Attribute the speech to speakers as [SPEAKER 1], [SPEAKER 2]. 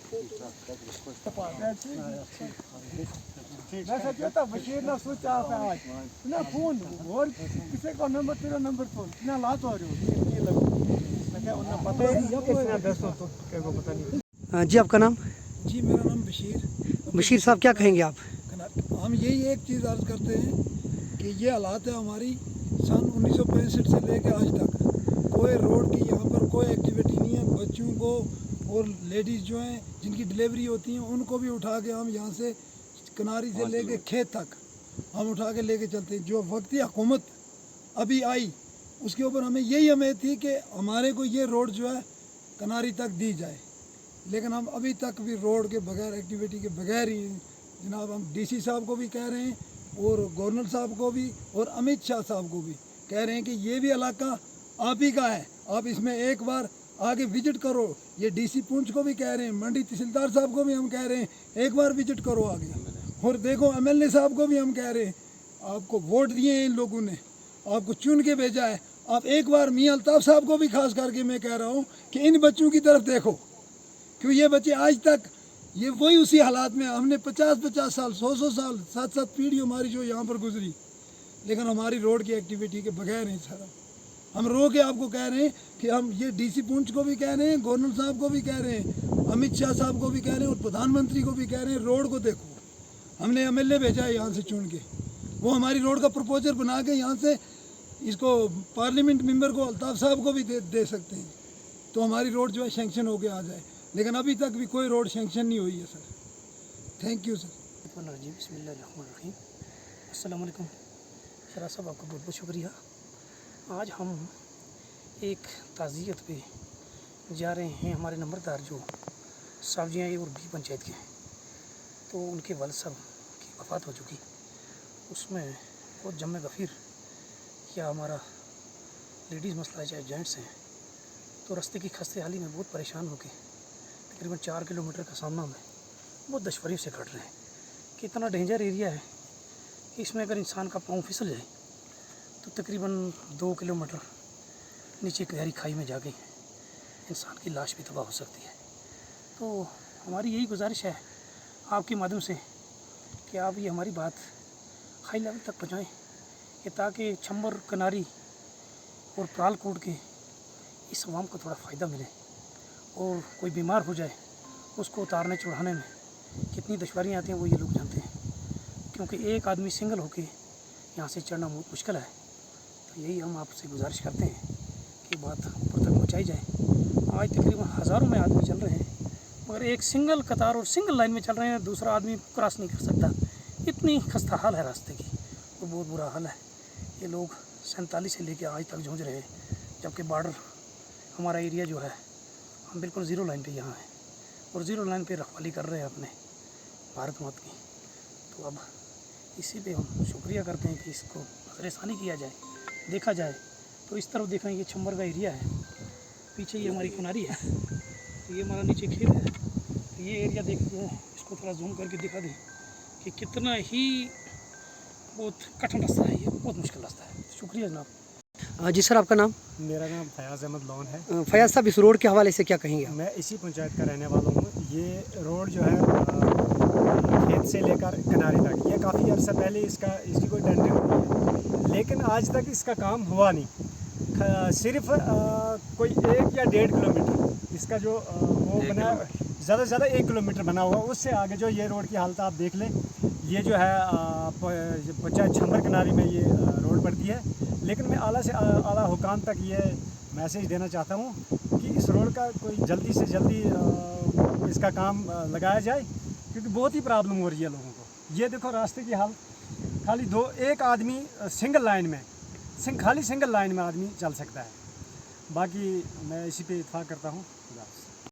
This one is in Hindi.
[SPEAKER 1] मैं सोचा था बशीर ना सोच आप आज ना फोन और किसी का नंबर तेरा नंबर तो ना लात हो रही हो ये लग मैं क्या उन्हें पता ही नहीं किसने दसो तो क्या को पता नहीं।
[SPEAKER 2] जी आपका नाम?
[SPEAKER 3] जी मेरा नाम बशीर।
[SPEAKER 2] बशीर साहब क्या कहेंगे आप?
[SPEAKER 3] हम यही एक चीज़ अर्ज़ करते हैं कि ये हालात है हमारी सन 1965 से लेकर आज तक कोई रोड की यहाँ पर कोई एक्टिविटी नहीं है। बच्चों को और लेडीज़ जो हैं जिनकी डिलीवरी होती हैं उनको भी उठा के हम यहाँ से किनारी से लेके खेत तक हम उठा के लेके चलते हैं। जो वक्ती हुकूमत अभी आई उसके ऊपर हमें यही उम्मीद थी कि हमारे को ये रोड जो है किनारी तक दी जाए, लेकिन हम अभी तक भी रोड के बगैर एक्टिविटी के बगैर ही जनाब हम डीसी साहब को भी कह रहे हैं और गवर्नर साहब को भी और अमित शाह साहब को भी कह रहे हैं कि ये भी इलाका आप ही का है, आप इसमें एक बार आगे विजिट करो। ये डीसी पुंछ को भी कह रहे हैं, मंडी तहसीलदार साहब को भी हम कह रहे हैं एक बार विजिट करो आगे। और देखो एमएलए साहब को भी हम कह रहे हैं आपको वोट दिए हैं इन लोगों ने, आपको चुन के भेजा है, आप एक बार मियां अल्ताफ़ साहब को भी खास करके मैं कह रहा हूँ कि इन बच्चों की तरफ देखो, क्यों ये बच्चे आज तक ये वही उसी हालात में। हमने 50-50 साल 100-100 साल 7-7 पीढ़ी हमारी जो यहाँ पर गुजरी, लेकिन हमारी रोड की एक्टिविटी के बगैर हैं सर। हम रो के आपको कह रहे हैं कि हम ये डीसी पुंछ को भी कह रहे हैं, गवर्नर साहब को भी कह रहे हैं, अमित शाह साहब को भी कह रहे हैं और प्रधानमंत्री को भी कह रहे हैं रोड को देखो। हमने एमएलए भेजा है यहाँ से चुन के, वो हमारी रोड का प्रपोजल बना के यहाँ से इसको पार्लियामेंट मेंबर को अल्ताफ़ साहब को भी दे सकते हैं तो हमारी रोड जो है सेंक्शन होके आ जाए, लेकिन अभी तक भी कोई रोड सेंक्शन नहीं हुई है सर। Thank you sir.
[SPEAKER 2] बिस्मिल्लाहिर्रहमानिर्रहीम। अस्सलाम वालेकुम शरा साहब, आपका बहुत बहुत शुक्रिया। आज हम एक ताज़ियत पे जा रहे हैं। हमारे नंबरदार जो सावजियाँ और बी पंचायत के, तो उनके वालिद साहब की वफ़ात हो चुकी, उसमें बहुत जम्मे गफ़ीर या हमारा लेडीज़ मसला है चाहे जेंट्स हैं, तो रास्ते की खस्ते हाली में बहुत परेशान होकर तकरीबन 4 किलोमीटर का सामना में बहुत दुश्वारी से कट रहे हैं कि इतना डेंजर एरिया है कि इसमें अगर इंसान का पाँव फिसल जाए तो तकरीबन 2 किलोमीटर नीचे गहरी खाई में जाके इंसान की लाश भी तबाह हो सकती है। तो हमारी यही गुजारिश है आपके माध्यम से कि आप ये हमारी बात हाई लेवल तक पहुँचाएँ कि ताकि छम्बर किनारी और प्रालकोट के इस अवाम को थोड़ा फ़ायदा मिले और कोई बीमार हो जाए उसको उतारने चढ़ाने में कितनी दुश्वारियाँ आती हैं वो ये लोग जानते हैं, क्योंकि एक आदमी सिंगल होके यहाँ से चढ़ना बहुत मुश्किल है। तो यही हम आपसे गुजारिश करते हैं कि बात ऊपर तक पहुँचाई जाए। आज तकरीबन हज़ारों में आदमी चल रहे हैं मगर एक सिंगल कतार और सिंगल लाइन में चल रहे हैं, दूसरा आदमी क्रॉस नहीं कर सकता। इतनी खस्ता हाल है रास्ते की, तो बहुत बुरा हाल है। ये लोग 47 से लेकर आज तक जूझ रहे हैं, जबकि बॉर्डर हमारा एरिया जो है हम बिल्कुल ज़ीरो लाइन पे यहाँ हैं और ज़ीरो लाइन पे रखवाली कर रहे हैं अपने भारत माता की। तो अब इसी पे हम शुक्रिया करते हैं कि इसको नज़रसानी किया जाए, देखा जाए। तो इस तरफ देखें, ये छम्बर का एरिया है, पीछे ये हमारी किनारी है, तो ये हमारा नीचे खेत है। तो ये एरिया देखिए, इसको थोड़ा जूम करके दिखा दें कि कितना ही बहुत कठिन रास्ता है, ये बहुत मुश्किल रास्ता है। शुक्रिया जनाब। जी सर, आपका नाम?
[SPEAKER 1] मेरा नाम फयाज़ अहमद लोन है।
[SPEAKER 2] फयाज़ साहब, इस रोड के हवाले से क्या कहेंगे?
[SPEAKER 1] मैं इसी पंचायत का रहने वाला हूँ। ये रोड जो है खेत से लेकर किनारे तक, ये काफ़ी अर्सा पहले इसकी कोई टेंडरिंग हुई है, लेकिन आज तक इसका काम हुआ नहीं। सिर्फ कोई 1 या 1.5 किलोमीटर इसका जो वो बना, ज़्यादा से ज़्यादा 1 किलोमीटर बना हुआ, उससे आगे जो ये रोड की हालत आप देख लें। ये जो है पंचायत छम्बर किनारे में ये रोड पड़ती है, लेकिन मैं आला हुकाम तक ये मैसेज देना चाहता हूँ कि इस रोड का कोई जल्दी से जल्दी इसका काम लगाया जाए, क्योंकि बहुत ही प्रॉब्लम हो रही है लोगों को। ये देखो रास्ते की हालत, खाली एक आदमी सिंगल लाइन में आदमी चल सकता है। बाकी मैं इसी पे इत्फाक करता हूँ।